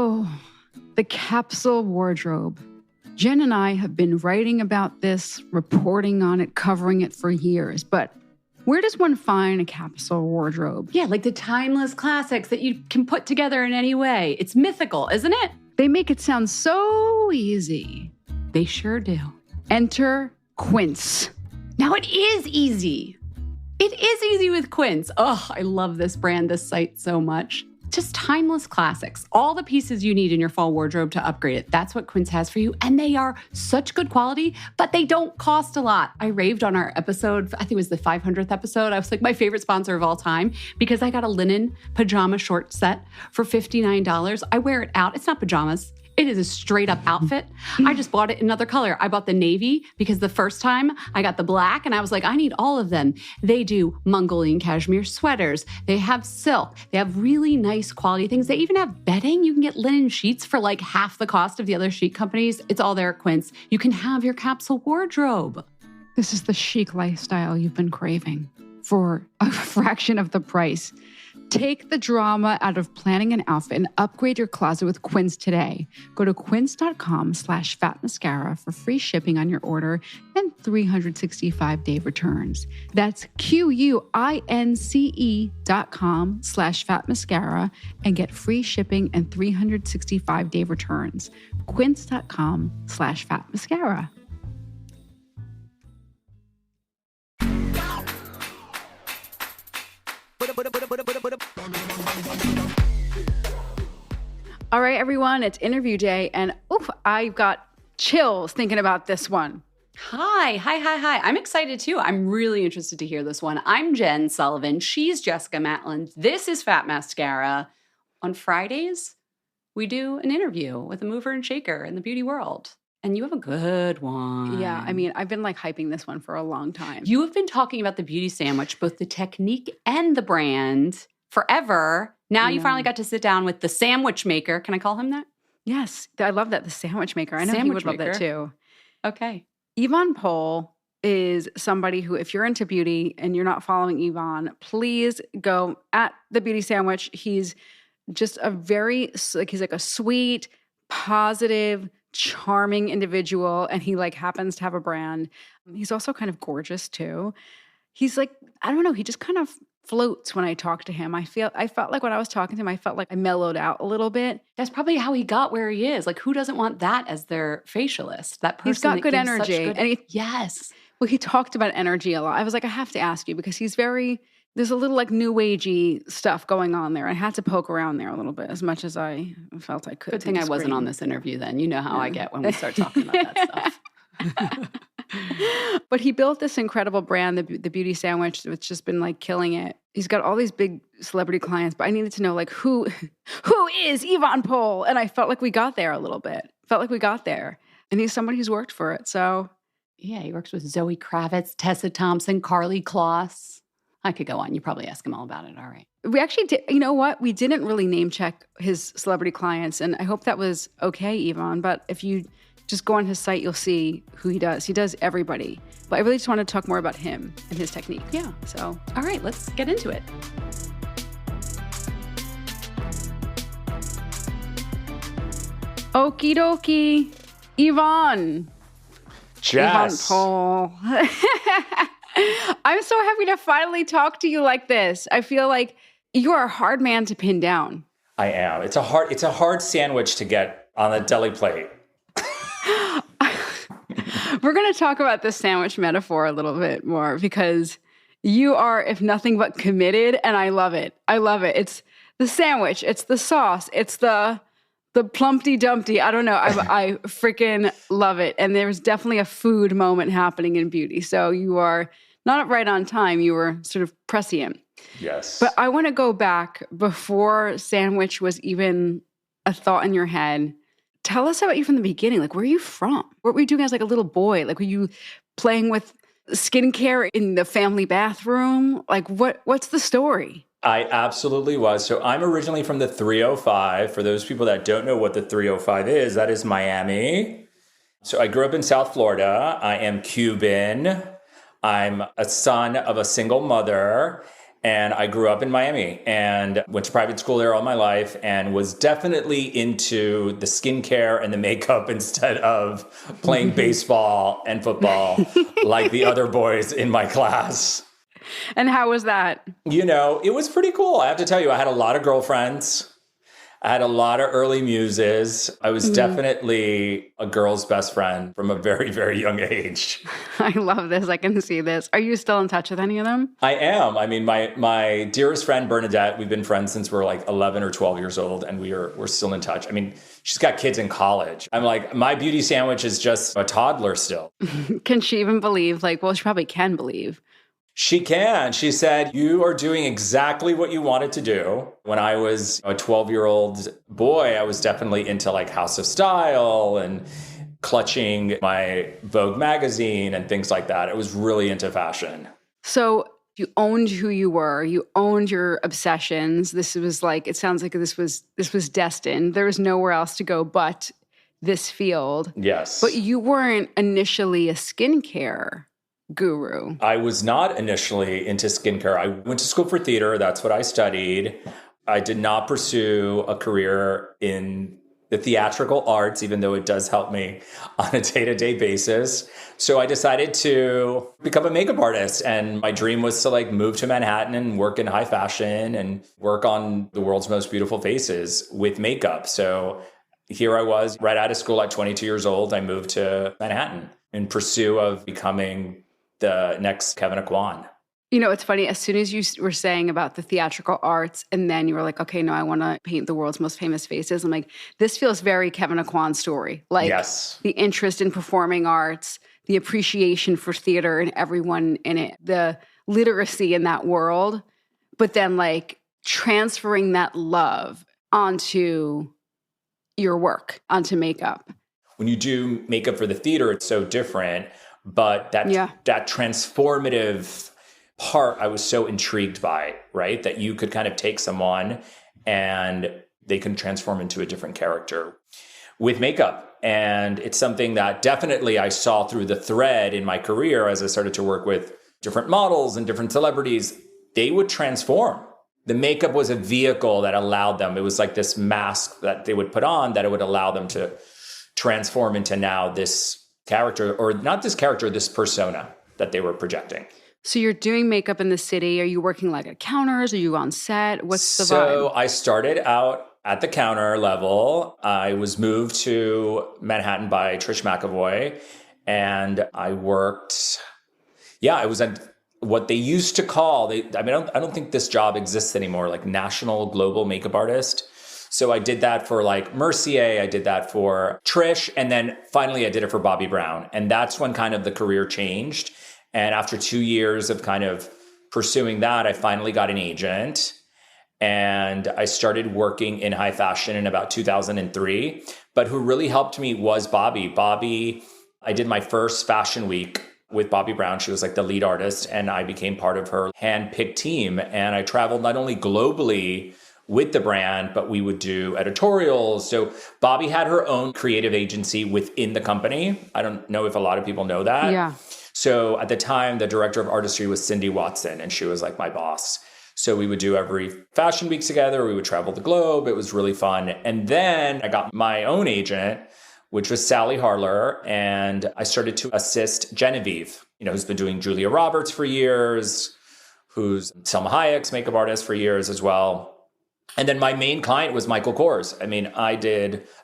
Oh, the capsule wardrobe. Jen and I have been writing about this, reporting on it, covering it for years, but where does one find a capsule wardrobe? Yeah, like the timeless classics that you can put together in any way. It's mythical, isn't it? They make it sound so easy. They sure do. Enter Quince. Now it is easy. It is easy with Quince. Oh, I love this brand, this site so much. Just timeless classics. All the pieces you need in your fall wardrobe to upgrade it. That's what Quince has for you. And they are such good quality, but they don't cost a lot. I raved on our episode, I think it was the 500th episode. I was like my favorite sponsor of all time because I got a linen pajama short set for $59. I wear it out. It's not pajamas. It is a straight up outfit. I just bought it in another color. I bought the navy because the first time I got the black and I was like, I need all of them. They do Mongolian cashmere sweaters. They have silk. They have really nice quality things. They even have bedding. You can get linen sheets for like half the cost of the other sheet companies. It's all there at Quince. You can have your capsule wardrobe. This is the chic lifestyle you've been craving for a fraction of the price. Take the drama out of planning an outfit and upgrade your closet with Quince today. Go to quince.com/fatmascara for free shipping on your order and 365-day returns. That's QUINCE.com/fatmascara and get free shipping and 365-day returns. Quince.com/fatmascara. All right, everyone, it's interview day, and I've got chills thinking about this one. Hi. I'm excited too. I'm really interested to hear this one. I'm Jen Sullivan. She's Jessica Matland. This is Fat Mascara. On Fridays, we do an interview with a mover and shaker in the beauty world. And you have a good one. Yeah, I mean, I've been like hyping this one for a long time. You have been talking about the beauty sandwich, both the technique and the brand, forever. Now you finally got to sit down with the sandwich maker. Can I call him that? Yes, I love that. The sandwich maker. I know he would love that too. Okay. Yvonne Pohl is somebody who, if you're into beauty and you're not following Yvonne, please go at the beauty sandwich. He's just he's like a sweet, positive, charming individual, and he like happens to have a brand. He's also kind of gorgeous too. He's like, I don't know, he just kind of floats when I talk to him. I felt like when I was talking to him, I felt like I mellowed out a little bit. That's probably how he got where he is. Like, who doesn't want that as their facialist? That person. He's got good energy. Yes. Well, he talked about energy a lot. I was like, I have to ask you because there's a little like new agey stuff going on there. I had to poke around there a little bit as much as I felt I could. Good thing I wasn't on this interview then. You know how I get when we start talking about that stuff. But he built this incredible brand, the Beauty Sandwich, which has been like killing it. He's got all these big celebrity clients, but I needed to know like who is Yvonne Pohl? And I felt like we got there a little bit. And he's somebody who's worked for it. So yeah, he works with Zoe Kravitz, Tessa Thompson, Carly Kloss. I could go on. You probably ask him all about it. All right. We actually did. You know what? We didn't really name check his celebrity clients, and I hope that was okay, Yvonne. But if you just go on his site, you'll see who he does. He does everybody. But I really just want to talk more about him and his technique. Yeah. So, all right, let's get into it. Okie dokie. Yvonne. Jess. Yvonne Pohl. I'm so happy to finally talk to you like this. I feel like you are a hard man to pin down. I am. It's a hard sandwich to get on a deli plate. We're going to talk about this sandwich metaphor a little bit more because you are, if nothing but committed, and I love it. It's the sandwich. It's the sauce. It's the Plumpty Dumpty. I don't know. I freaking love it. And there's definitely a food moment happening in beauty. So you are not right on time. You were sort of prescient. Yes. But I want to go back before sandwich was even a thought in your head. Tell us about you from the beginning. Like, where are you from? What were you doing as like a little boy? Like, were you playing with skincare in the family bathroom? Like, what's the story? I absolutely was. So I'm originally from the 305. For those people that don't know what the 305 is, that is Miami. So I grew up in South Florida. I am Cuban. I'm a son of a single mother. And I grew up in Miami and went to private school there all my life and was definitely into the skincare and the makeup instead of playing baseball and football like the other boys in my class. And how was that? It was pretty cool. I have to tell you, I had a lot of girlfriends. I had a lot of early muses. I was definitely a girl's best friend from a very, very young age. I love this. I can see this. Are you still in touch with any of them? I am. I mean, my dearest friend, Bernadette, we've been friends since we're like 11 or 12 years old, and we're still in touch. I mean, she's got kids in college. I'm like, my beauty sandwich is just a toddler still. Can she even believe? She probably can believe. She can. She said, you are doing exactly what you wanted to do. When I was a 12-year-old boy, I was definitely into like House of Style and clutching my Vogue magazine and things like that. I was really into fashion. So you owned who you were. You owned your obsessions. This was like, it sounds like this was destined. There was nowhere else to go but this field. Yes. But you weren't initially a skincare guru. I was not initially into skincare. I went to school for theater. That's what I studied. I did not pursue a career in the theatrical arts, even though it does help me on a day-to-day basis. So I decided to become a makeup artist. And my dream was to move to Manhattan and work in high fashion and work on the world's most beautiful faces with makeup. So here I was right out of school at 22 years old. I moved to Manhattan in pursuit of becoming the next Kevyn Aucoin. It's funny. As soon as you were saying about the theatrical arts, and then you were like, okay, no, I want to paint the world's most famous faces. I'm like, this feels very Kevyn Aucoin's story. Yes. The interest in performing arts, the appreciation for theater and everyone in it, the literacy in that world, but then transferring that love onto your work, onto makeup. When you do makeup for the theater, it's so different. But that transformative part, I was so intrigued by, right? That you could kind of take someone and they can transform into a different character with makeup. And it's something that definitely I saw through the thread in my career as I started to work with different models and different celebrities. They would transform. The makeup was a vehicle that allowed them. It was like this mask that they would put on that it would allow them to transform into now this character, or not this character, this persona that they were projecting. So you're doing makeup in the city. Are you working at counters? Are you on set? What's the vibe? So I started out at the counter level. I was moved to Manhattan by Trish McEvoy, and I worked. Yeah, I was at what they used to call. I don't think this job exists anymore. National global makeup artist. So I did that for Mercier, I did that for Trish, and then finally I did it for Bobbi Brown. And that's when kind of the career changed. And after 2 years of kind of pursuing that, I finally got an agent. And I started working in high fashion in about 2003. But who really helped me was Bobbi. Bobbi, I did my first fashion week with Bobbi Brown. She was the lead artist, and I became part of her hand-picked team. And I traveled not only globally with the brand, but we would do editorials. So Bobbi had her own creative agency within the company. I don't know if a lot of people know that. Yeah. So at the time, the director of artistry was Cindy Watson, and she was my boss. So we would do every fashion week together. We would travel the globe. It was really fun. And then I got my own agent, which was Sally Harler, and I started to assist Genevieve, who's been doing Julia Roberts for years, who's Selma Hayek's makeup artist for years as well. And then my main client was Michael Kors.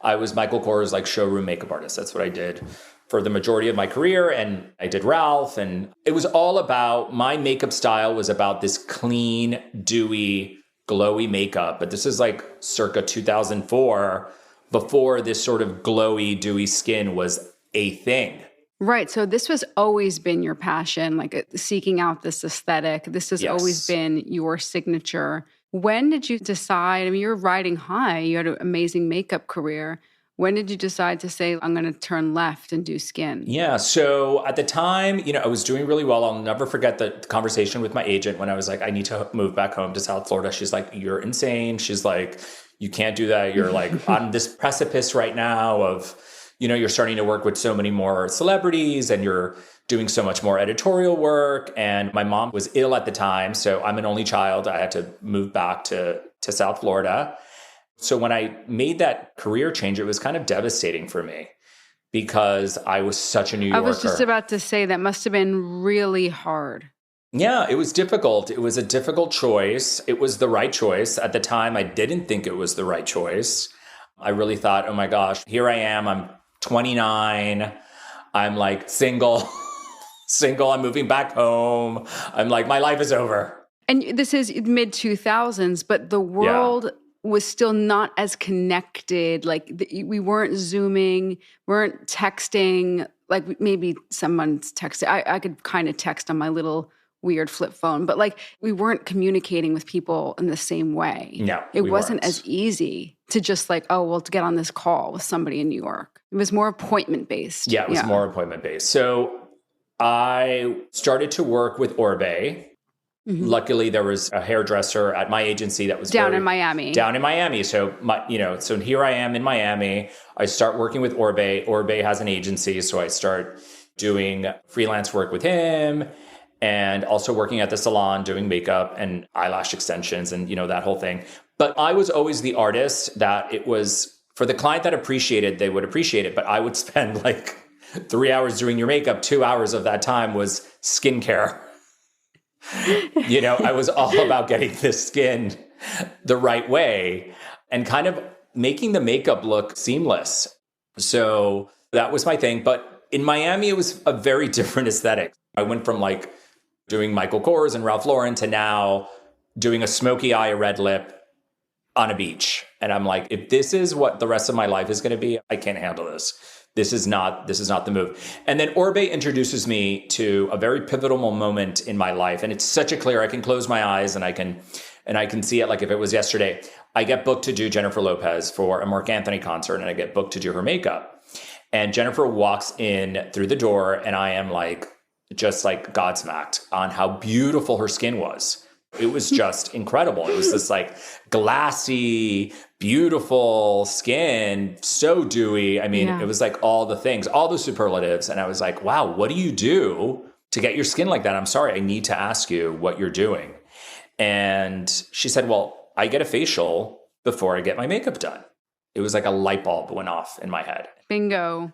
I was Michael Kors' showroom makeup artist. That's what I did for the majority of my career. And I did Ralph, and it was all about, my makeup style was about this clean, dewy, glowy makeup. But this is circa 2004, before this sort of glowy, dewy skin was a thing. Right. So this was always been your passion, seeking out this aesthetic. This has always been your signature. When did you decide? You're riding high. You had an amazing makeup career. When did you decide to say, I'm going to turn left and do skin? Yeah. So at the time, I was doing really well. I'll never forget the conversation with my agent when I was I need to move back home to South Florida. She's like, you're insane. She's like, you can't do that. You're on this precipice right now of, you're starting to work with so many more celebrities and you're doing so much more editorial work. And my mom was ill at the time. So I'm an only child. I had to move back to South Florida. So when I made that career change, it was kind of devastating for me because I was such a New Yorker. I was just about to say that must have been really hard. Yeah, it was difficult. It was a difficult choice. It was the right choice. At the time, I didn't think it was the right choice. I really thought, oh my gosh, here I am. I'm 29. I'm like single, I'm moving back home. I'm like, my life is over. And this is mid 2000s, but the world was still not as connected. Like we weren't Zooming, weren't texting. Like maybe someone's texting. I could kind of text on my little weird flip phone, but like we weren't communicating with people in the same way. No, it wasn't as easy to just like, oh, well, to get on this call with somebody in New York. It was more appointment based. Yeah, it was more appointment based. So I started to work with Orbe. Mm-hmm. Luckily, there was a hairdresser at my agency that was down in Miami. So so here I am in Miami. I start working with Orbe. Orbe has an agency, so I start doing freelance work with him. And also working at the salon, doing makeup and eyelash extensions and, that whole thing. But I was always the artist that it was for the client that appreciated, they would appreciate it. But I would spend like 3 hours doing your makeup. 2 hours of that time was skincare. I was all about getting the skin the right way and kind of making the makeup look seamless. So that was my thing. But in Miami, it was a very different aesthetic. I went from like doing Michael Kors and Ralph Lauren to now doing a smoky eye, a red lip on a beach. And I'm like, if this is what the rest of my life is going to be, I can't handle this. This is not the move. And then Orbe introduces me to a very pivotal moment in my life. And it's such a clear, I can close my eyes and I can see it like if it was yesterday. I get booked to do Jennifer Lopez for a Marc Anthony concert and I get booked to do her makeup. And Jennifer walks in through the door and I am like, just like godsmacked on how beautiful her skin was. It was just incredible. It was this like glassy, beautiful skin, so dewy. I mean, It was like all the things, all the superlatives. And I was like, wow, what do you do to get your skin like that? I'm sorry, I need to ask you what you're doing. And she said, well, I get a facial before I get my makeup done. It was like a light bulb went off in my head. Bingo.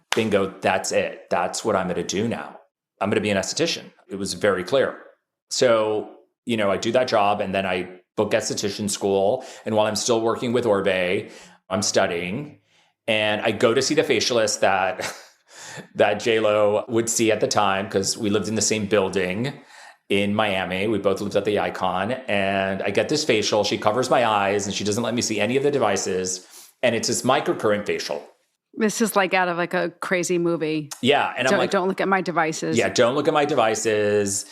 That's it. That's what I'm going to do now. I'm going to be an esthetician. It was very clear. So, I do that job and then I book esthetician school. And while I'm still working with Orbe, I'm studying and I go to see the facialist that J-Lo would see at the time because we lived in the same building in Miami. We both lived at the Icon and I get this facial. She covers my eyes and she doesn't let me see any of the devices. And it's this microcurrent facial. This is like out of like a crazy movie. Yeah. And I'm like, don't look at my devices. Yeah, don't look at my devices.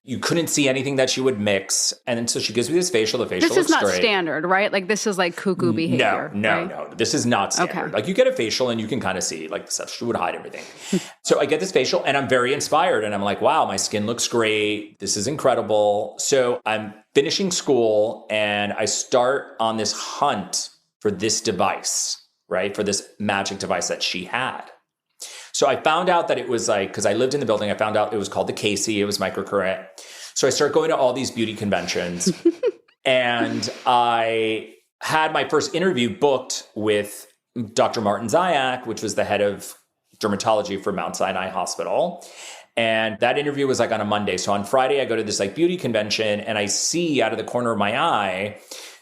You couldn't see anything that she would mix. And then so she gives me this facial. The facial looks great. This is not standard, right? Like this is like cuckoo behavior. No. This is not standard. Okay. Like you get a facial and you can kind of see like stuff. She would hide everything. So I get this facial and I'm very inspired. And I'm like, wow, my skin looks great. This is incredible. So I'm finishing school and I start on this hunt for this device. Right? For this magic device that she had. So I found out that it was like, because I lived in the building, I found out it was called the Casey. It was microcurrent. So I started going to all these beauty conventions and I had my first interview booked with Dr. Martin Zayak, which was the head of dermatology for Mount Sinai Hospital. And that interview was like on a Monday. So on Friday, I go to this like beauty convention and I see out of the corner of my eye,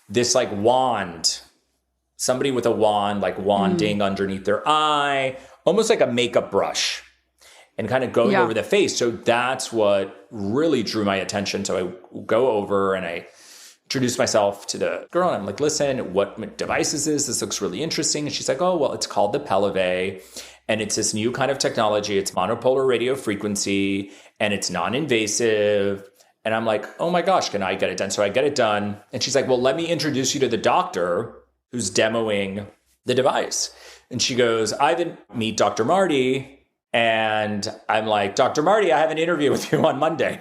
this like wand, somebody with a wand, like wanding underneath their eye, almost like a makeup brush and kind of going over the face. So that's what really drew my attention. So I go over and I introduce myself to the girl and I'm like, listen, what device is this? This looks really interesting. And she's like, oh, well, it's called the Pelave. And it's this new kind of technology. It's monopolar radio frequency and it's non-invasive. And I'm like, oh my gosh, can I get it done? So I get it done. And she's like, well, let me introduce you to the doctor who's demoing the device. And she goes, Ivan, meet Dr. Marty. And I'm like, Dr. Marty, I have an interview with you on Monday.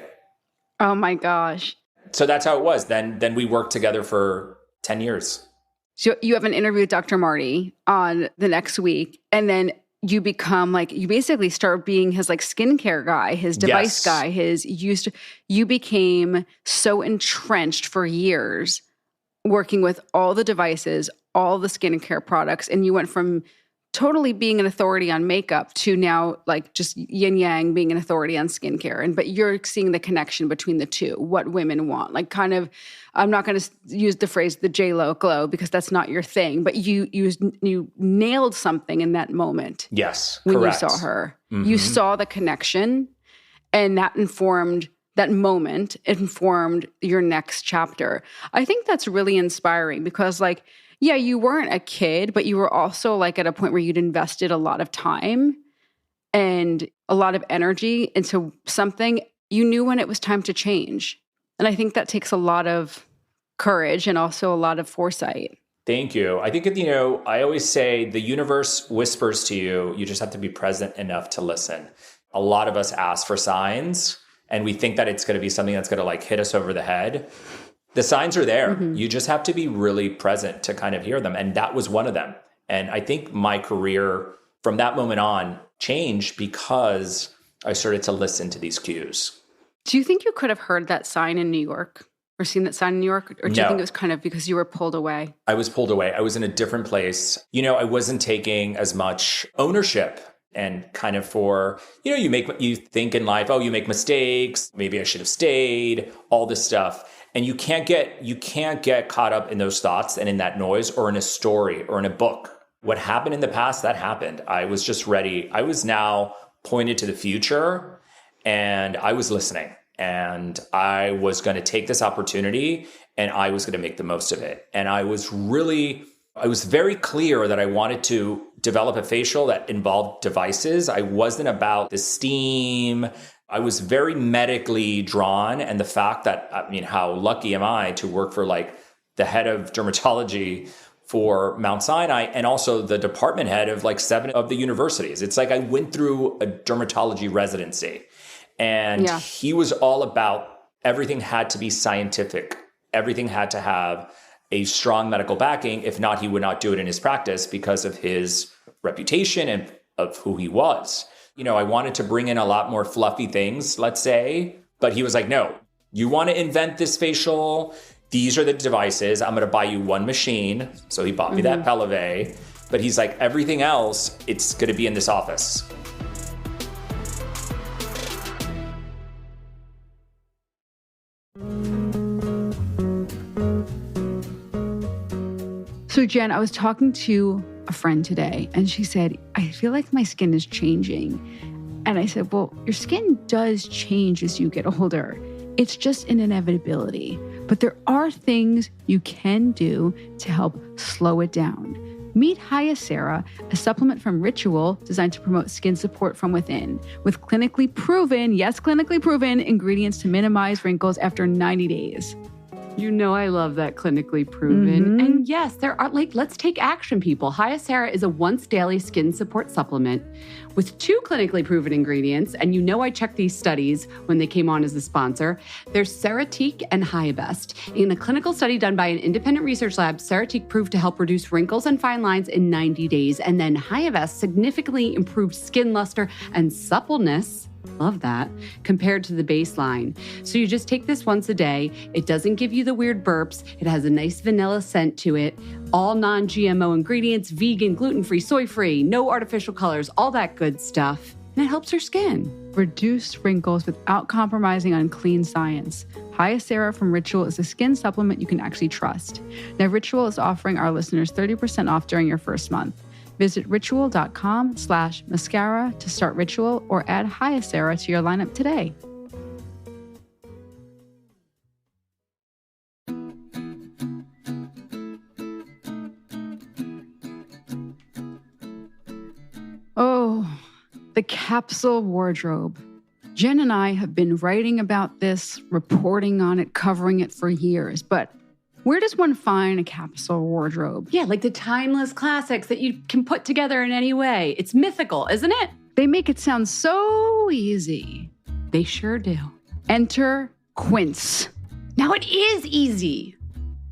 Oh my gosh. So that's how it was. Then we worked together for 10 years. So you have an interview with Dr. Marty on the next week. And then you become like, you basically start being his like skincare guy, his device guy, you became so entrenched for years working with all the devices, all the skincare products. And you went from totally being an authority on makeup to now like just yin yang being an authority on skincare. But you're seeing the connection between the two, what women want, like kind of, I'm not going to use the phrase the J-Lo glow because that's not your thing, but you nailed something in that moment. Yes, when correct. You saw her. You saw the connection, and that moment informed your next chapter. I think that's really inspiring because like, yeah, you weren't a kid, but you were also like at a point where you'd invested a lot of time and a lot of energy into something. You knew when it was time to change. And I think that takes a lot of courage and also a lot of foresight. Thank you. I think, I always say the universe whispers to you. You just have to be present enough to listen. A lot of us ask for signs and we think that it's going to be something that's going to like hit us over the head. The signs are there. You just have to be really present to kind of hear them. And that was one of them. And I think my career from that moment on changed because I started to listen to these cues. Do you think you could have heard that sign in New York or seen that sign in New York? Or do you think it was kind of because you were pulled away? I was pulled away. I was in a different place. I wasn't taking as much ownership. And kind of for, you think in life, oh, you make mistakes. Maybe I should have stayed, all this stuff. And you can't get caught up in those thoughts and in that noise or in a story or in a book. What happened in the past, that happened. I was just ready. I was now pointed to the future and I was listening and I was going to take this opportunity and I was going to make the most of it. And I was very clear that I wanted to develop a facial that involved devices. I wasn't about the steam. I was very medically drawn. And the fact that, how lucky am I to work for like the head of dermatology for Mount Sinai and also the department head of like 7 of the universities. It's like I went through a dermatology residency and he was all about everything had to be scientific. Everything had to have a strong medical backing. If not, he would not do it in his practice because of his reputation and of who he was. I wanted to bring in a lot more fluffy things, let's say, but he was like, no, you want to invent this facial? These are the devices. I'm going to buy you one machine. So he bought me that Pelave, but he's like, everything else, it's going to be in this office. So Jen, I was talking to a friend today and she said, I feel like my skin is changing. And I said, well, your skin does change as you get older. It's just an inevitability. But there are things you can do to help slow it down. Meet Hyacera, a supplement from Ritual designed to promote skin support from within, with clinically proven ingredients to minimize wrinkles after 90 days. I love that clinically proven. And yes, there are let's take action, people. Hyacera is a once daily skin support supplement with 2 clinically proven ingredients. And I checked these studies when they came on as a sponsor. There's Ceratique and Hyabest. In a clinical study done by an independent research lab, Ceratique proved to help reduce wrinkles and fine lines in 90 days. And then Hyabest significantly improved skin luster and suppleness. Love that. Compared to the baseline. So you just take this once a day. It doesn't give you the weird burps. It has a nice vanilla scent to it. All non-GMO ingredients, vegan, gluten-free, soy-free, no artificial colors, all that good stuff. And it helps your skin. Reduce wrinkles without compromising on clean science. Hyacera from Ritual is a skin supplement you can actually trust. Now, Ritual is offering our listeners 30% off during your first month. Visit ritual.com/mascara to start Ritual or add Hyacera to your lineup today. Oh, the capsule wardrobe. Jen and I have been writing about this, reporting on it, covering it for years, but where does one find a capsule wardrobe? Yeah, like the timeless classics that you can put together in any way. It's mythical, isn't it? They make it sound so easy. They sure do. Enter Quince. Now it is easy.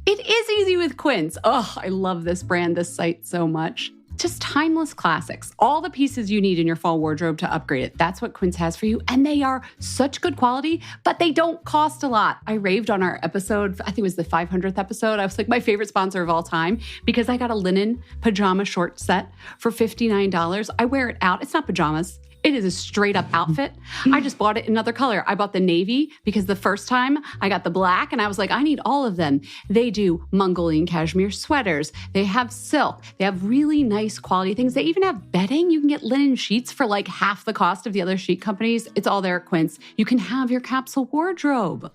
It is easy with Quince. Oh, I love this brand, this site so much. Just timeless classics. All the pieces you need in your fall wardrobe to upgrade it. That's what Quince has for you. And they are such good quality, but they don't cost a lot. I raved on our episode, I think it was the 500th episode. I was like my favorite sponsor of all time because I got a linen pajama short set for $59. I wear it out. It's not pajamas. It is a straight up outfit. I just bought it in another color. I bought the navy because the first time I got the black and I was like, I need all of them. They do Mongolian cashmere sweaters. They have silk. They have really nice quality things. They even have bedding. You can get linen sheets for like half the cost of the other sheet companies. It's all there at Quince. You can have your capsule wardrobe.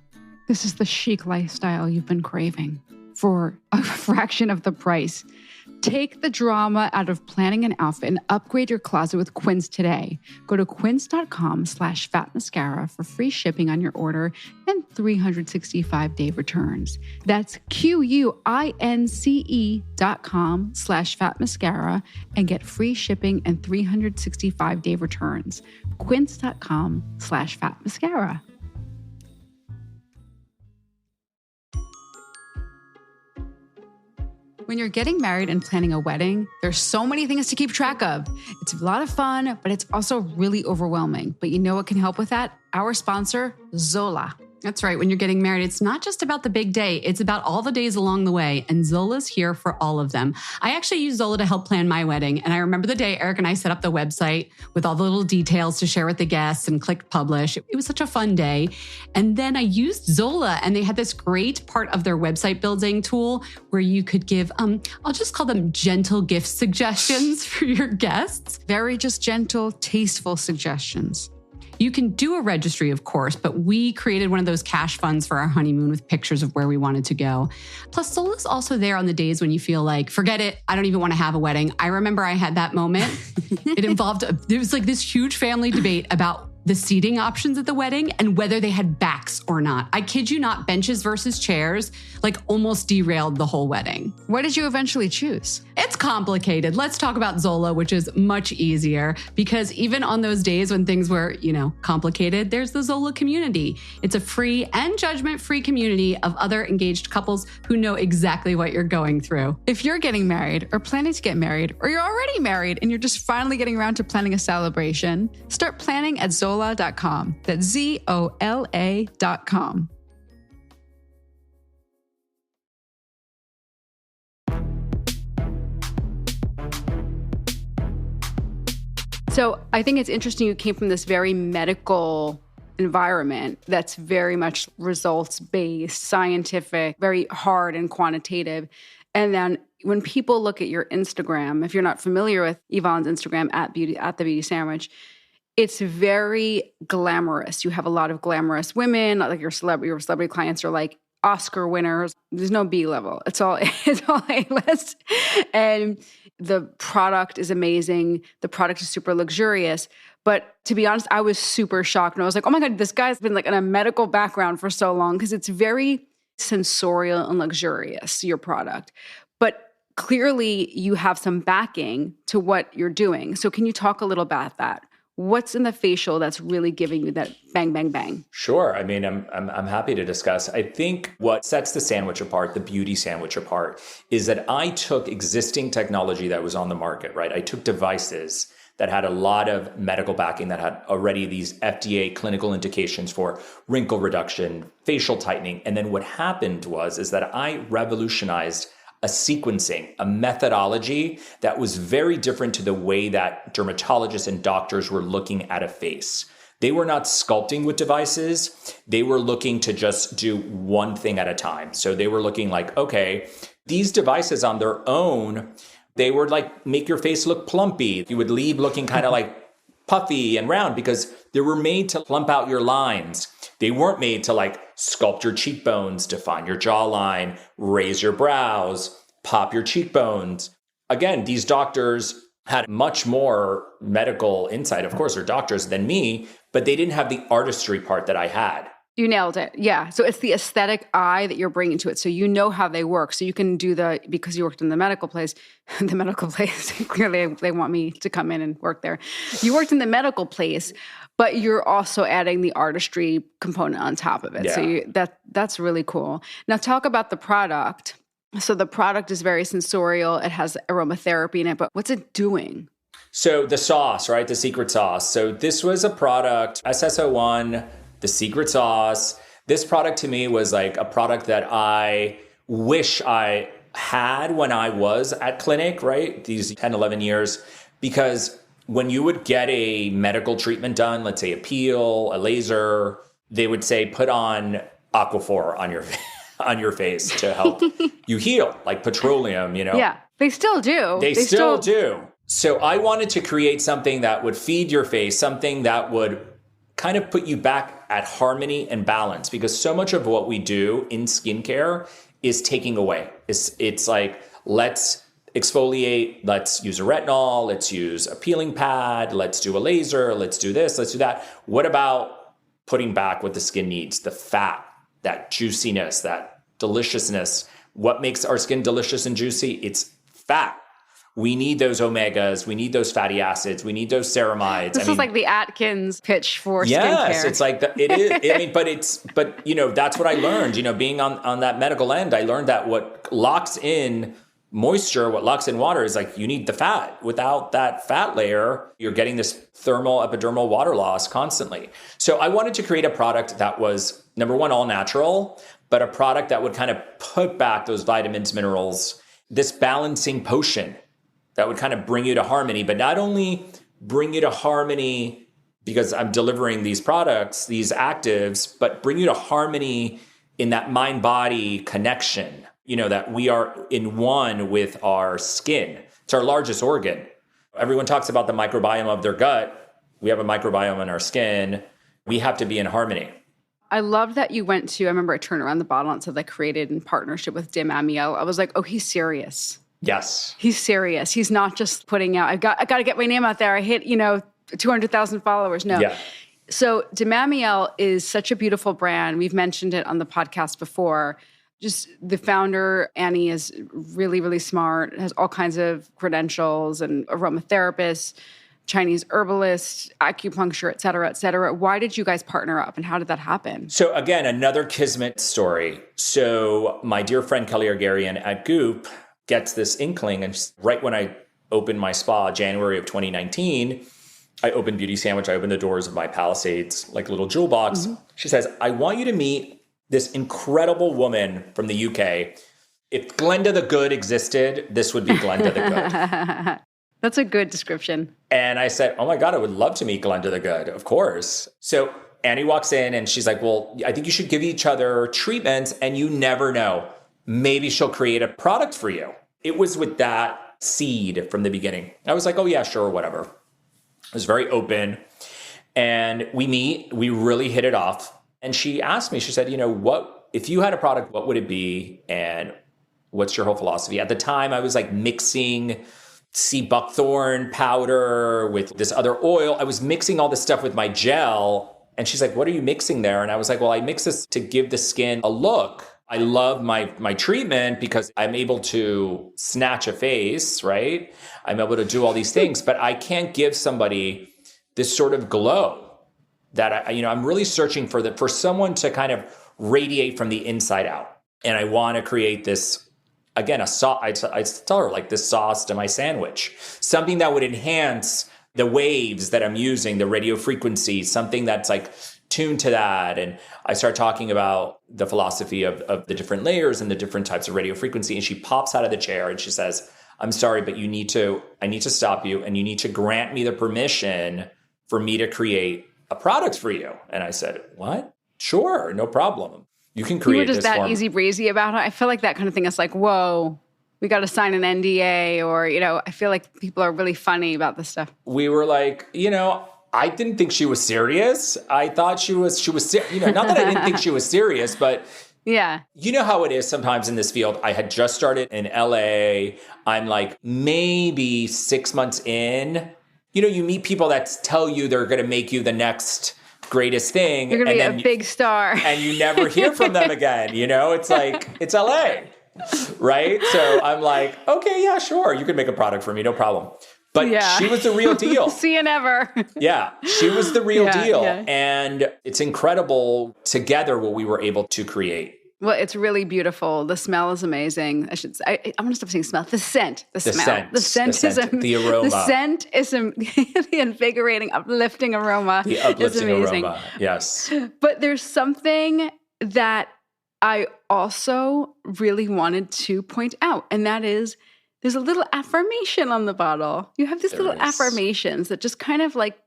This is the chic lifestyle you've been craving for a fraction of the price. Take the drama out of planning an outfit and upgrade your closet with Quince today. Go to quince.com/fatmascara for free shipping on your order and 365-day returns. That's QUINCE.com/fatmascara and get free shipping and 365-day returns. Quince.com/fatmascara. When you're getting married and planning a wedding, there's so many things to keep track of. It's a lot of fun, but it's also really overwhelming. But you know what can help with that? Our sponsor, Zola. That's right. When you're getting married, it's not just about the big day. It's about all the days along the way. And Zola's here for all of them. I actually used Zola to help plan my wedding. And I remember the day Eric and I set up the website with all the little details to share with the guests and clicked publish. It was such a fun day. And then I used Zola and they had this great part of their website building tool where you could give, I'll just call them gentle gift suggestions for your guests. Very just gentle, tasteful suggestions. You can do a registry, of course, but we created one of those cash funds for our honeymoon with pictures of where we wanted to go. Plus, Zola's also there on the days when you feel like, forget it, I don't even want to have a wedding. I remember I had that moment. It involved, there was like this huge family debate about the seating options at the wedding and whether they had backs or not. I kid you not, benches versus chairs, like almost derailed the whole wedding. What did you eventually choose? It's complicated. Let's talk about Zola, which is much easier because even on those days when things were, complicated, there's the Zola community. It's a free and judgment-free community of other engaged couples who know exactly what you're going through. If you're getting married or planning to get married, or you're already married and you're just finally getting around to planning a celebration, start planning at Zola.com. That's ZOLA.com. So I think it's interesting you came from this very medical environment that's very much results-based, scientific, very hard and quantitative. And then when people look at your Instagram, if you're not familiar with Yvonne's Instagram at the Beauty Sandwich, it's very glamorous. You have a lot of glamorous women, like your celebrity clients are like Oscar winners. There's no B level. It's all A list. And the product is amazing. The product is super luxurious. But to be honest, I was super shocked. And I was like, oh my God, this guy's been like in a medical background for so long because it's very sensorial and luxurious, your product. But clearly you have some backing to what you're doing. So can you talk a little about that? What's in the facial that's really giving you that bang, bang, bang? Sure. I mean, I'm happy to discuss. I think what sets the sandwich apart, the beauty sandwich apart, is that I took existing technology that was on the market, right? I took devices that had a lot of medical backing, that had already these FDA clinical indications for wrinkle reduction, facial tightening. And then what happened is that I revolutionized a sequencing, a methodology that was very different to the way that dermatologists and doctors were looking at a face. They were not sculpting with devices. They were looking to just do one thing at a time. So they were looking like, okay, these devices on their own, they would like make your face look plumpy. You would leave looking kind of like puffy and round because they were made to plump out your lines. They weren't made to like sculpt your cheekbones, define your jawline, raise your brows, pop your cheekbones. Again, these doctors had much more medical insight. Of course, they're doctors than me, but they didn't have the artistry part that I had. You nailed it. Yeah. So it's the aesthetic eye that you're bringing to it. So you know how they work. So you can do because you worked in the medical place, clearly they want me to come in and work there. You worked in the medical place, but you're also adding the artistry component on top of it. Yeah. So that's really cool. Now talk about the product. So the product is very sensorial. It has aromatherapy in it, but what's it doing? So the sauce, right? The secret sauce. So this was a product, SSO1, the secret sauce. This product to me was like a product that I wish I had when I was at clinic, right? These 10, 11 years, because when you would get a medical treatment done, let's say a peel, a laser, they would say, put on Aquaphor on your on your face to help you heal, like petroleum, you know? Yeah, they still do. They still do. So I wanted to create something that would feed your face, something that would kind of put you back at harmony and balance, because so much of what we do in skincare is taking away. It's like, let's exfoliate, let's use a retinol, let's use a peeling pad, let's do a laser, let's do this, let's do that. What about putting back what the skin needs? The fat, that juiciness, that deliciousness. What makes our skin delicious and juicy? It's fat. We need those omegas. We need those fatty acids. We need those ceramides. This was like the Atkins pitch for skincare. Yes, it's like it is. I mean, but you know, that's what I learned. You know, being on that medical end, I learned that what locks in moisture, what locks in water, is like you need the fat. Without that fat layer, you're getting this thermal epidermal water loss constantly. So I wanted to create a product that was, number one, all natural, but a product that would kind of put back those vitamins, minerals, this balancing potion that would kind of bring you to harmony, but not only bring you to harmony because I'm delivering these products, these actives, but bring you to harmony in that mind-body connection, you know, that we are in one with our skin. It's our largest organ. Everyone talks about the microbiome of their gut. We have a microbiome in our skin. We have to be in harmony. I love that you went to, I remember I turned around the bottle and said like created in partnership with Dim Amiel. I was like, oh, he's serious. Yes. He's serious. He's not just putting out, I got to get my name out there. I hit, 200,000 followers. No. Yeah. So Dim Amiel is such a beautiful brand. We've mentioned it on the podcast before. Just the founder, Annie, is really, really smart, has all kinds of credentials and aromatherapist, Chinese herbalist, acupuncture, et cetera, et cetera. Why did you guys partner up and how did that happen? So again, another Kismet story. So my dear friend Kelly Argarian at Goop gets this inkling, and right when I opened my spa, January of 2019, I opened Beauty Sandwich. I opened the doors of my Palisades, like little jewel box. Mm-hmm. She says, I want you to meet this incredible woman from the UK. If Glenda the Good existed, this would be Glenda the Good. That's a good description. And I said, oh my God, I would love to meet Glenda the Good, of course. So Annie walks in and she's like, well, I think you should give each other treatments and you never know. Maybe she'll create a product for you. It was with that seed from the beginning. I was like, oh yeah, sure, whatever. I was very open. And we meet, we really hit it off. And she asked me, she said, what, if you had a product, what would it be? And what's your whole philosophy? At the time, I was like mixing sea buckthorn powder with this other oil. I was mixing all this stuff with my gel. And she's like, what are you mixing there? And I was like, well, I mix this to give the skin a look. I love my treatment because I'm able to snatch a face, right? I'm able to do all these things, but I can't give somebody this sort of glow that I'm really searching for someone to kind of radiate from the inside out. And I want to create this, again, a sauce. I tell her like this sauce to my sandwich, something that would enhance the waves that I'm using, the radio frequency, something that's like tuned to that. And I start talking about the philosophy of the different layers and the different types of radio frequency. And she pops out of the chair and she says, I'm sorry, but I need to stop you and you need to grant me the permission for me to create a product for you. And I said, what? Sure, no problem. You can create this. You were just that easy breezy about it. I feel like that kind of thing is like, whoa, we got to sign an NDA or, I feel like people are really funny about this stuff. We were like, I didn't think she was serious. I thought she was, not that I didn't think she was serious, but yeah. You know how it is sometimes in this field. I had just started in LA. I'm like maybe 6 months in. You meet people that tell you they're going to make you the next greatest thing. You're going to be a big star. And you never hear from them again. It's like, it's LA, right? So I'm like, okay, yeah, sure. You can make a product for me. No problem. But she was the real deal. See you never. Yeah, she was the real deal. Yeah. And it's incredible together what we were able to create. Well, it's really beautiful. The smell is amazing. I'm going to stop saying smell. The scent. The smell. The scent is the aroma. The scent is the invigorating, uplifting aroma. The uplifting is amazing. aroma. Yes. But there's something that I also really wanted to point out, and that is there's a little affirmation on the bottle. You have these little affirmations that just kind of like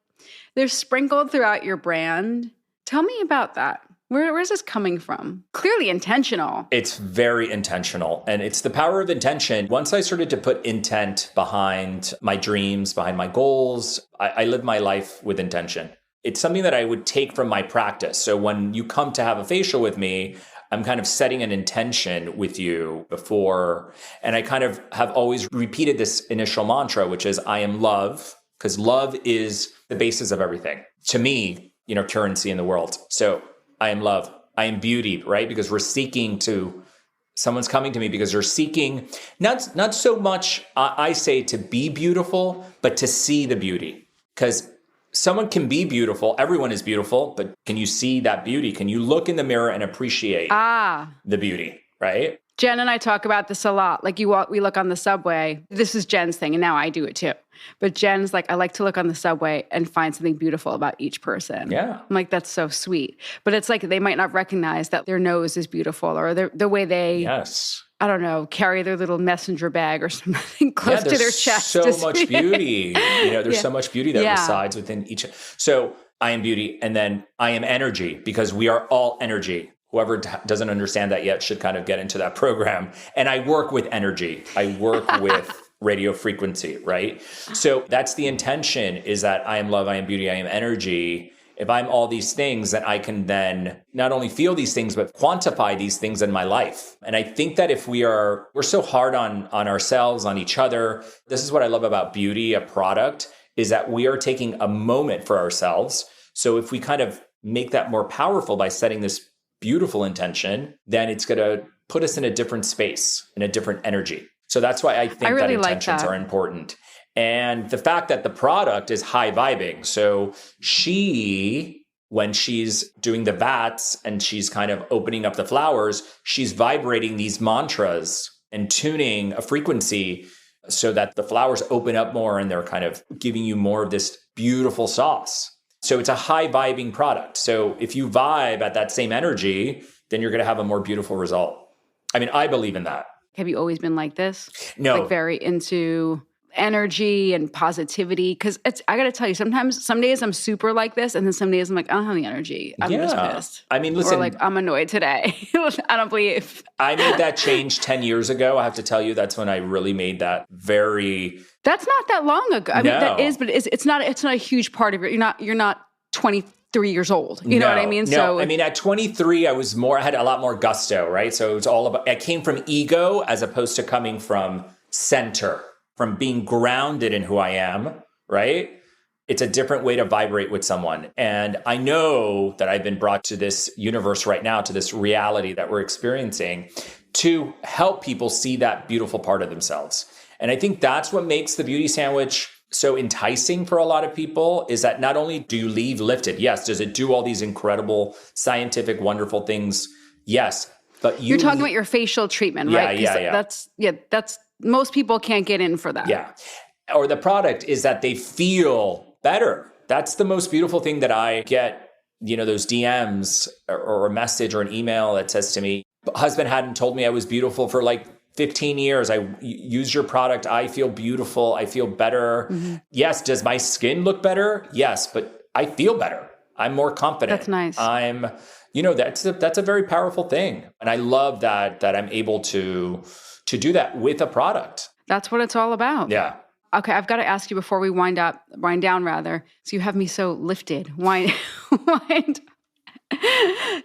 they're sprinkled throughout your brand. Tell me about that. Where's this coming from? Clearly intentional. It's very intentional. And it's the power of intention. Once I started to put intent behind my dreams, behind my goals, I live my life with intention. It's something that I would take from my practice. So when you come to have a facial with me, I'm kind of setting an intention with you before. And I kind of have always repeated this initial mantra, which is I am love, because love is the basis of everything. To me, currency in the world. So I am love. I am beauty, right? Because we're seeking to, someone's coming to me because they're seeking, not so much, I say to be beautiful, but to see the beauty. Because someone can be beautiful. Everyone is beautiful, but can you see that beauty? Can you look in the mirror and appreciate the beauty, right? Jen and I talk about this a lot. Like we look on the subway. This is Jen's thing, and now I do it too. But Jen's like, I like to look on the subway and find something beautiful about each person. Yeah. I'm like, that's so sweet. But it's like they might not recognize that their nose is beautiful or the way they, I don't know, carry their little messenger bag or something close to their chest. So much beauty. There's so much beauty that resides within each. So I am beauty, and then I am energy, because we are all energy. Whoever doesn't understand that yet should kind of get into that program. And I work with energy. I work with radio frequency, right? So that's the intention, is that I am love, I am beauty, I am energy. If I'm all these things, then I can then not only feel these things, but quantify these things in my life. And I think that if we're so hard on ourselves, on each other, this is what I love about beauty, a product, is that we are taking a moment for ourselves. So if we kind of make that more powerful by setting this beautiful intention, then it's going to put us in a different space, in a different energy. So that's why I think that intentions are important. And the fact that the product is high vibing. So when she's doing the vats and she's kind of opening up the flowers, she's vibrating these mantras and tuning a frequency so that the flowers open up more and they're kind of giving you more of this beautiful sauce. So it's a high vibing product. So if you vibe at that same energy, then you're going to have a more beautiful result. I mean, I believe in that. Have you always been like this? No. Like very into energy and positivity? Because I got to tell you, some days I'm super like this, and then some days I'm like, I don't have the energy. I'm just pissed. I mean, listen. Or like, I'm annoyed today. I don't believe. I made that change 10 years ago. I have to tell you, that's when I really made that very... That's not that long ago. I mean, that is, but it's not a huge part of it. You're not 23 years old. You know what I mean? No, so I mean, at 23, I had a lot more gusto, right? So it was all about, I came from ego as opposed to coming from center, from being grounded in who I am, right? It's a different way to vibrate with someone. And I know that I've been brought to this universe right now, to this reality that we're experiencing, to help people see that beautiful part of themselves. And I think that's what makes the beauty sandwich so enticing for a lot of people, is that not only do you leave lifted, yes, does it do all these incredible, scientific, wonderful things? Yes. But you're talking about your facial treatment, right? Yeah. That's most people can't get in for that. Yeah. Or the product is that they feel better. That's the most beautiful thing that I get, those DMs or a message or an email that says to me, husband hadn't told me I was beautiful for like 15 years. I use your product. I feel beautiful. I feel better. Mm-hmm. Yes. Does my skin look better? Yes. But I feel better. I'm more confident. That's nice. That's a very powerful thing. And I love that I'm able to do that with a product. That's what it's all about. Yeah. Okay. I've got to ask you before we wind down rather. So you have me so lifted.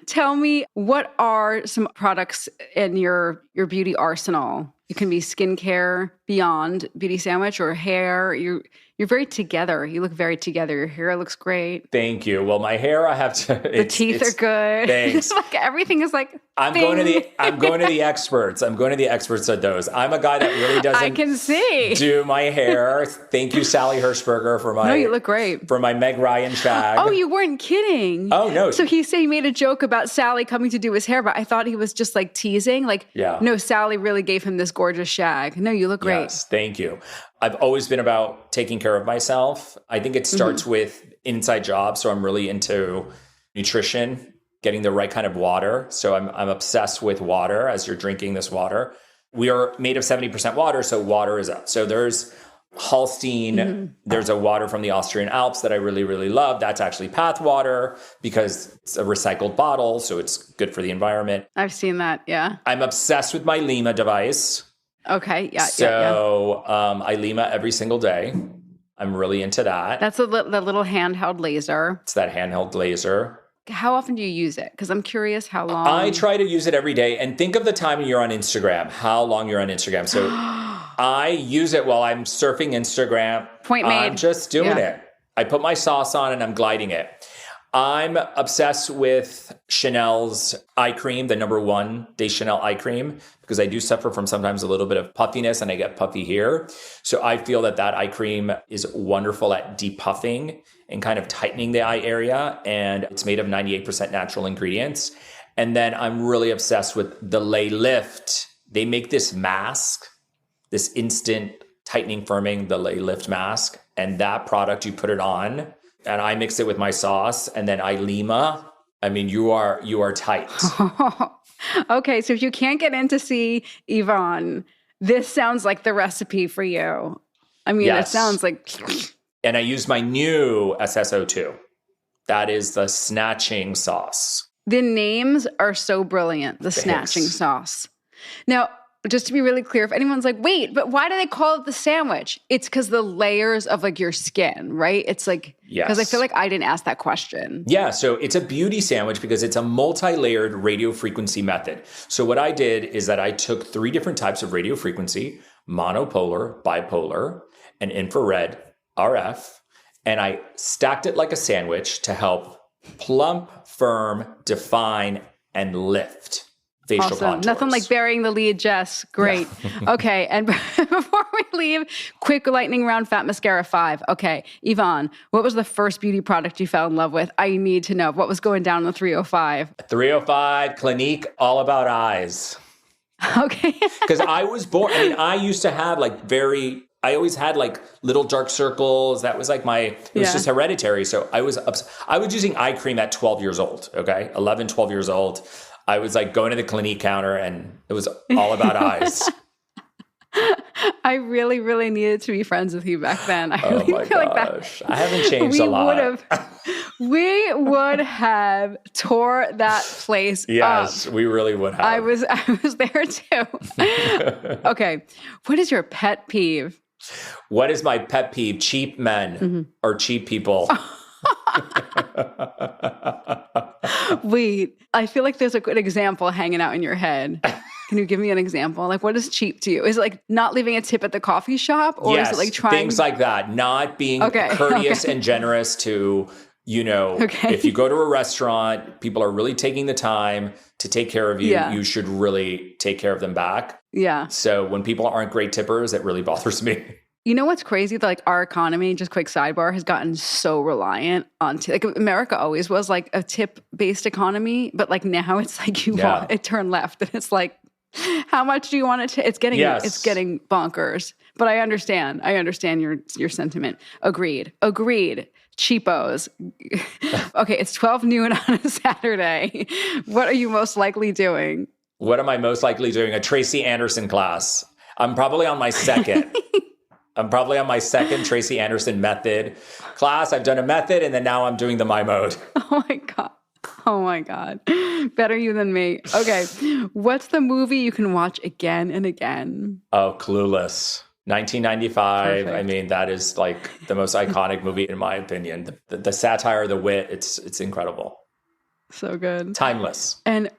Tell me, what are some products in your beauty arsenal? It can be skincare, Beyond Beauty Sandwich or hair. You're very together. You look very together. Your hair looks great. Thank you. Well, my hair, I have to. The teeth are good. Thanks. Like everything is like. I'm going to the experts. I'm going to the experts at those. I'm a guy that really doesn't. I can see. Do my hair. Thank you, Sally Hirschberger, for my. No, you look great. For my Meg Ryan shag. Oh, you weren't kidding. Oh no. So he made a joke about Sally coming to do his hair, but I thought he was just like teasing. Like, yeah. No, Sally really gave him this gorgeous shag. No, you look great. Yes, thank you. I've always been about taking care of myself. I think it starts with inside job. So I'm really into nutrition, getting the right kind of water. So I'm obsessed with water as you're drinking this water. We are made of 70% water. So water is up. So there's Holstein. There's a water from the Austrian Alps that I really, really love. That's actually Path water because it's a recycled bottle. So it's good for the environment. I've seen that. Yeah. I'm obsessed with my Lima device. Okay. Yeah. So I Lima every single day. I'm really into that. That's the little handheld laser. It's that handheld laser. How often do you use it? Because I'm curious how long. I try to use it every day. And think of the time you're on Instagram, how long you're on Instagram. So I use it while I'm surfing Instagram. Point made. I'm just doing it. I put my sauce on and I'm gliding it. I'm obsessed with Chanel's eye cream, the #1 Deschanel eye cream, because I do suffer from sometimes a little bit of puffiness and I get puffy here. So I feel that eye cream is wonderful at depuffing and kind of tightening the eye area. And it's made of 98% natural ingredients. And then I'm really obsessed with the Lay Lift. They make this mask, this instant tightening firming, the Lay Lift mask. And that product, you put it on. And I mix it with my sauce, and then I Lima. I mean, you are tight. Okay, so if you can't get in to see Yvonne, this sounds like the recipe for you. I mean, It sounds like. And I use my new SSO2. That is the snatching sauce. The names are so brilliant. The snatching sauce. Now, just to be really clear, if anyone's like, wait, but why do they call it the sandwich? It's because the layers of like your skin, right? It's like, because I feel like I didn't ask that question. Yeah, so it's a beauty sandwich because it's a multi-layered radio frequency method. So what I did is that I took 3 different types of radio frequency, monopolar, bipolar, and infrared, RF, and I stacked it like a sandwich to help plump, firm, define, and lift facial contours. Nothing like burying the lead, Jess. Great. Yeah. Okay. And before we leave, quick lightning round fat mascara 5. Okay. Yvonne, what was the first beauty product you fell in love with? I need to know. What was going down in the 305? 305, Clinique, all about eyes. Okay. Because I was born, I used to have I always had like little dark circles. That was like it was just hereditary. So I was using eye cream at 12 years old. Okay. 11, 12 years old. I was like going to the Clinique counter and it was all about eyes. I really, really needed to be friends with you back then. I really feel like that. I haven't changed a lot. We would have tore that place up. Yes, we really would have. I was there too. Okay. What is your pet peeve? What is my pet peeve? Cheap men or cheap people. Wait, I feel like there's a good example hanging out in your head. Can you give me an example? Like, what is cheap to you? Is it like not leaving a tip at the coffee shop? Or is it like trying things like that? Not being courteous and generous to, if you go to a restaurant, people are really taking the time to take care of you. Yeah. You should really take care of them back. Yeah. So when people aren't great tippers, it really bothers me. You know what's crazy? Like our economy, just quick sidebar, has gotten so reliant on like America always was like a tip-based economy, but like now it's like it turned left, and it's like, how much do you want it to? It's getting bonkers. But I understand your sentiment. Agreed. Cheapos. Okay, it's 12 noon on a Saturday. What are you most likely doing? What am I most likely doing? A Tracy Anderson class. I'm probably on my second. Tracy Anderson method class. I've done a method, and then now I'm doing the My Mode. Oh my God. Better you than me. Okay. What's the movie you can watch again and again? Oh, Clueless. 1995. Perfect. I mean, that is like the most iconic movie in my opinion. The satire, the wit, it's incredible. So good. Timeless. And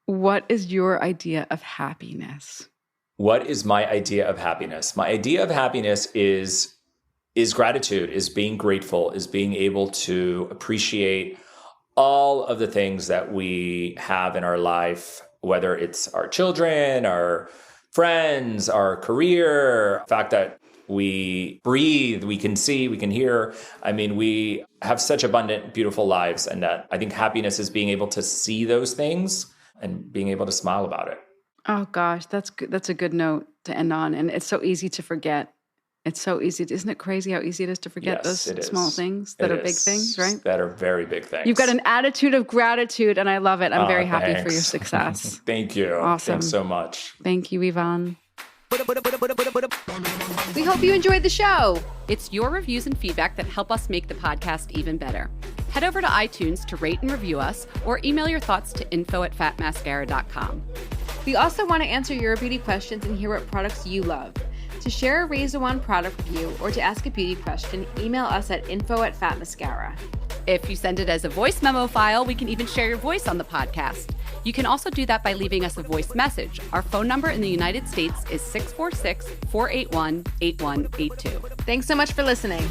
what is your idea of happiness? What is my idea of happiness? My idea of happiness is gratitude, is being grateful, is being able to appreciate all of the things that we have in our life, whether it's our children, our friends, our career, the fact that we breathe, we can see, we can hear. I mean, we have such abundant, beautiful lives. And that I think happiness is being able to see those things and being able to smile about it. Oh gosh, that's good. That's a good note to end on. And it's so easy to forget. It's so easy. Isn't it crazy how easy it is to forget Yes, it those is. small things that It are big is. things, right? That are very big things. You've got an attitude of gratitude, and I love it. I'm very happy for your Thanks. success. Thank you. Awesome. Thanks so much. Thank you, Yvonne. We hope you enjoyed the show. It's your reviews and feedback that help us make the podcast even better. Head over to iTunes to rate and review us, or email your thoughts to info@fatmascara.com. We also want to answer your beauty questions and hear what products you love. To share a Razor One product review or to ask a beauty question, email us at info@fatmascara. If you send it as a voice memo file, we can even share your voice on the podcast. You can also do that by leaving us a voice message. Our phone number in the United States is 646-481-8182. Thanks so much for listening.